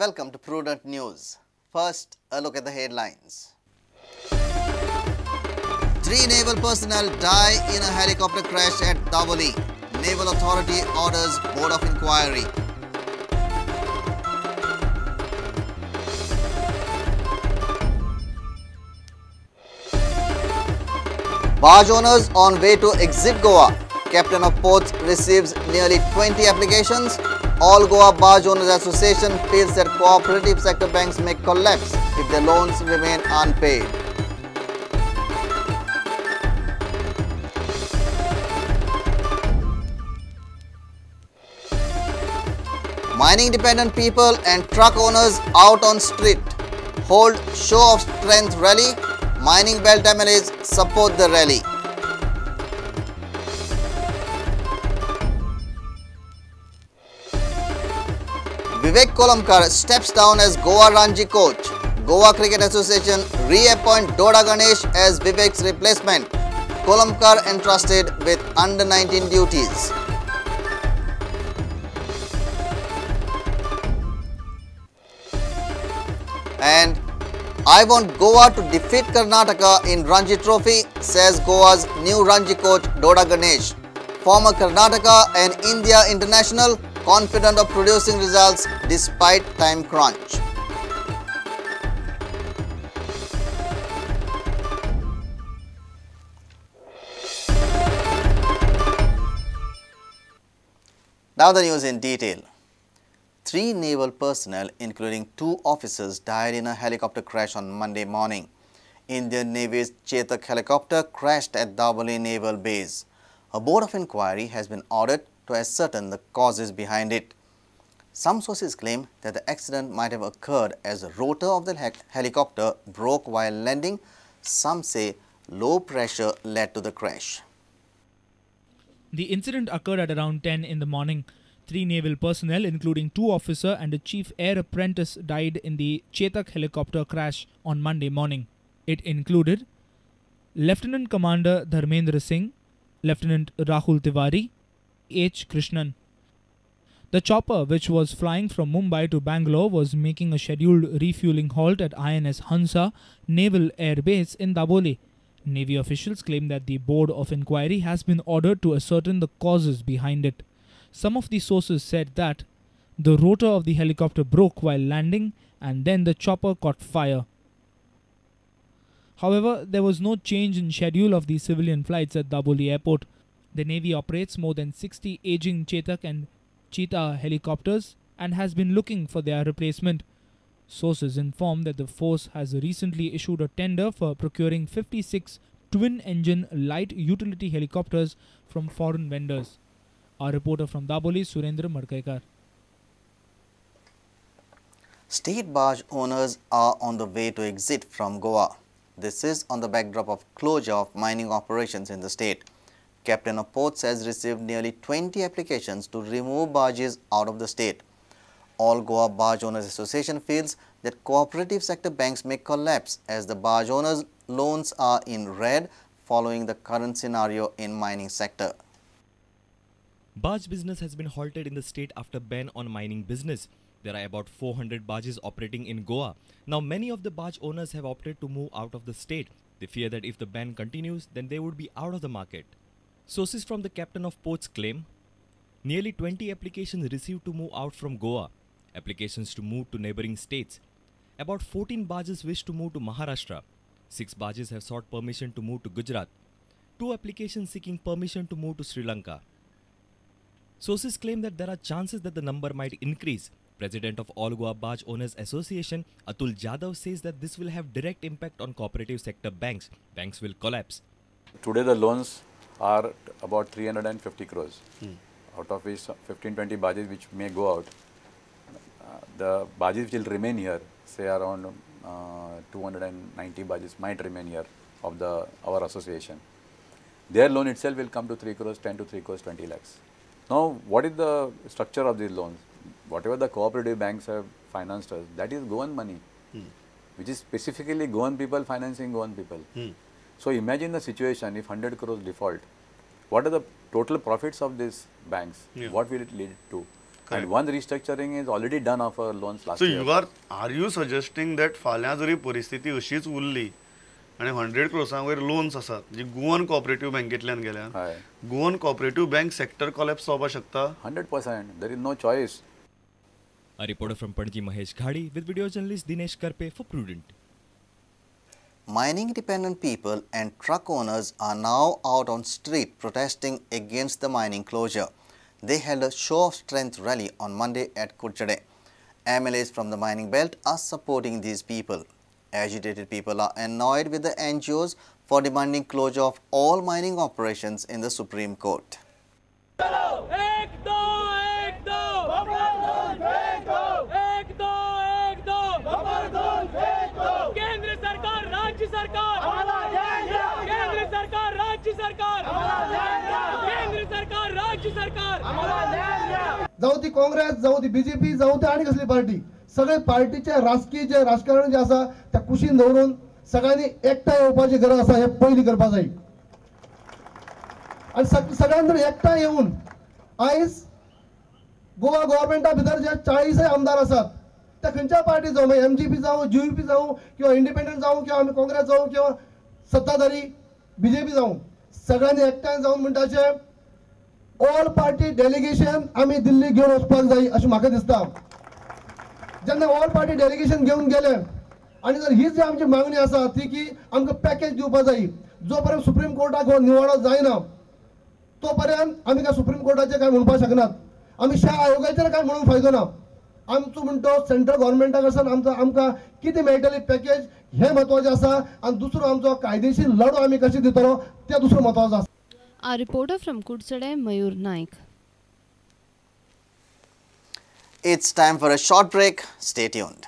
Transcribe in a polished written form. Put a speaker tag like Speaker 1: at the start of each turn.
Speaker 1: welcome to Prudent News. First, a look at the headlines. 3 naval personnel die in a helicopter crash at Dabolim. Naval Authority orders Board of Inquiry. Barge owners on way to exit Goa. Captain of Ports receives nearly 20 applications. All Goa Barge Owners Association feels that cooperative sector banks may collapse if their loans remain unpaid. Mining dependent people and truck owners out on street. Hold show of strength rally. Mining belt MLAs support the rally. Vivek Kolamkar steps down as Goa Ranji coach. Goa Cricket Association reappoint Doda Ganesh as Vivek's replacement. Kolamkar entrusted with under-19 duties. And I want Goa to defeat Karnataka in Ranji Trophy, says Goa's new Ranji coach Doda Ganesh. Former Karnataka and India international confident of producing results despite time crunch. Now the news in detail. 3 naval personnel, including 2 officers, died in a helicopter crash on Monday morning. Indian Navy's Chetak helicopter crashed at Dabolim Naval Base. A board of inquiry has been ordered to ascertain the causes behind it. Some sources claim that the accident might have occurred as the rotor of the helicopter broke while landing. Some say low pressure led to the crash.
Speaker 2: The incident occurred at around 10 in the morning. 3 naval personnel, including 2 officers and a chief air apprentice, died in the Chetak helicopter crash on Monday morning. It included Lieutenant Commander Dharmendra Singh, Lieutenant Rahul Tiwari, H. Krishnan. The chopper, which was flying from Mumbai to Bangalore, was making a scheduled refueling halt at INS Hansa Naval Air Base in Dabolim. Navy officials claim that the board of inquiry has been ordered to ascertain the causes behind it. Some of the sources said that the rotor of the helicopter broke while landing and then the chopper caught fire. However, there was no change in schedule of the civilian flights at Dabolim Airport. The Navy operates more than 60 aging Chetak and Cheetah helicopters and has been looking for their replacement. Sources inform that the force has recently issued a tender for procuring 56 twin-engine light utility helicopters from foreign vendors. Our reporter from Dabolim, Surendra Madkaikar.
Speaker 1: State barge owners are on the way to exit from Goa. This is on the backdrop of closure of mining operations in the state. Captain of Ports has received nearly 20 applications to remove barges out of the state. All Goa Barge Owners Association feels that cooperative sector banks may collapse as the barge owners' loans are in red following the current scenario in mining sector.
Speaker 3: Barge business has been halted in the state after ban on mining business. There are about 400 barges operating in Goa. Now many of the barge owners have opted to move out of the state. They fear that if the ban continues, then they would be out of the market. Sources from the Captain of Ports claim nearly 20 applications received to move out from Goa. Applications to move to neighboring states. About 14 barges wish to move to Maharashtra. 6 barges have sought permission to move to Gujarat. 2 applications seeking permission to move to Sri Lanka. Sources claim that there are chances that the number might increase. President of All Goa Barge Owners Association, Atul Jadhav, says that this will have direct impact on cooperative sector banks. Banks will collapse.
Speaker 4: Today the loans are about 350 crores, out of which 15-20 barges which may go out. The barges which will remain here, say around 290 barges might remain here of our association. Their loan itself will come to 3 crores, 10 to 3 crores, 20 lakhs. Now, what is the structure of these loans? Whatever the cooperative banks have financed us, that is Goan money, which is specifically Goan people financing Goan people. So, imagine the situation if 100 crores default. What are the total profits of these banks? What will it lead to? And one restructuring is already done of our loans last
Speaker 5: So
Speaker 4: year.
Speaker 5: are you suggesting that फाल्यां जरी परिस्थिती अशीच उरली आणि 100 crores वयर loans आसात जी Goan cooperative बँकेतल्यान गेल्या
Speaker 4: हय.
Speaker 5: Goan cooperative bank sector collapse जावपाक शकता
Speaker 4: 100%. There is no choice.
Speaker 3: A reporter from Panji, Mahesh Ghadi, with video journalist Dinesh Karpe for Prudent.
Speaker 1: Mining dependent people and truck owners are now out on street protesting against the mining closure. They held a show of strength rally on Monday at Kurchade. MLAs from the mining belt are supporting these people. Agitated people are annoyed with the NGOs for demanding closure of all mining operations in the Supreme Court.
Speaker 6: जाऊ ती काँग्रेस, जाऊ ती BJP, जाऊ ती आणि कसली party, सगळे पार्टीचे राजकीय जे राजकारण जे आसा त्या कुशीन दवरून सगळ्यांनी एकठांय येवपाची गरज आसा हे पयली करपा जाय. आणि सगळ्यांनी एकठांय येऊन आयज गोवा गव्हर्नमेंटा भितर जे 40 आमदार आसात त्या खंयच्या पार्टी जावं, एमजीपी जावं, जीयूपी जावं किंवा इंडिपेंडंट जावं किंवा आम्ही काँग्रेस जावं किंवा सत्ताधारी बीजेपी जावं, सगळ्यांनी एकठांय जाऊन म्हणटाचे ऑल पार्टी डेलिगेशन आम्ही दिल्ली घेऊन वचपाक जाय अशें म्हाका दिसता. जेन्ना ऑल पार्टी डेलिगेशन घेऊन गेले आणि जर हीच जी आमची मागणी आसा ती की आमकां पॅकेज दिवपाक जाय, जो पर्यंत सुप्रीम कोर्टाक हो निवाडो जायना तो पर्यंत आमी काय सुप्रीम कोर्टाचेर काय म्हणपाक शकनात, आमी शा आयोगाचेर काय म्हणून फायदो ना. आमचो म्हणतो सेंट्रल गव्हर्नमेंटा कडच्यान आमकां कितें मेळटली पॅकेज हे म्हत्वाचें आसा आणि दुसरो आमचो कायदेशीर लढो आमी कशें दितलो ते दुसरो म्हत्वाचो आसा.
Speaker 7: A reporter from Kudsade, Mayur Naik.
Speaker 1: It's time for a short break. Stay tuned.